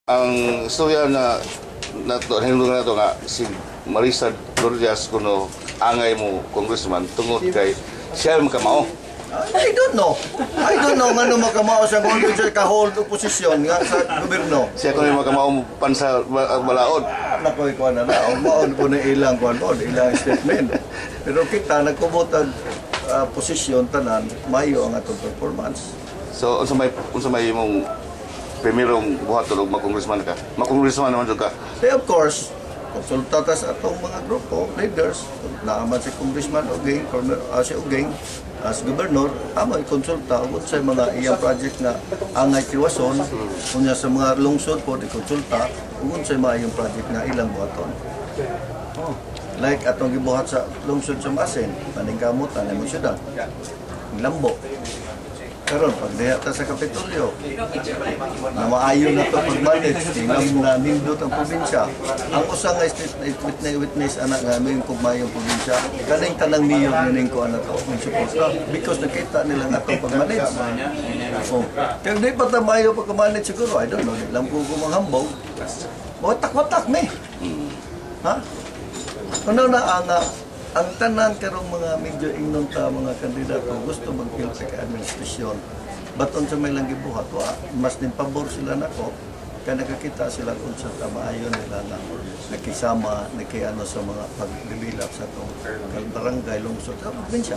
Ang istorya na hinulungan na ito nga si Marisa Lourdes kuno angay mo congressman tungod kay siya makamao. I don't know. I don't know nga makamao sa kung siya ka-hold oposisyon nga sa gobyerno. Siya kuno makamao pansa balaod. Nakoy ko na maon ko na ilang kuan ilang statement. Pero kita nagkubutan posisyon tanan mayo ang atong performance. So unsa may imong primerong buhat og mag-congressman ka. Mag-congressman naman jud ka. Of course, konsulta ta sa atong mga grupo, leaders, naaman si Congressman Uging, si Uging, as gobernador, amo i-konsulta ug sa mga iyang project na angay tiwason, kunya sa mga lungsod po i-konsulta ug sa mga iyang project na ilang buhaton. Like atong gibuhat sa lungsod sa Masin, paningkamot na mo syudad. Lambo. Karon pag diha ta sa Kapitolyo, na maayo na to pag-manage, tingnan na nindot ang probinsya. Ang usa nga witness anak nga may kugmayong probinsya, kaning tanang mayor ning ko anak ko ng suporta because nakita nila nga to pag-manage. So, kaya di pa ta maayo pag-manage siguro, I don't know, lang po ko manghambog. Watak-watak me. Ha? Ano na ang tanan karong mga medyo ingnon ta mga kandidato gusto mag-filter kay administrasyon. Baton sa may lang gibuhat wa mas din pabor sila nako kaya nakakita sila kung sa maayo nila na nakisama nakiano sa mga pagbibilap sa tong barangay lungsod sa probinsya.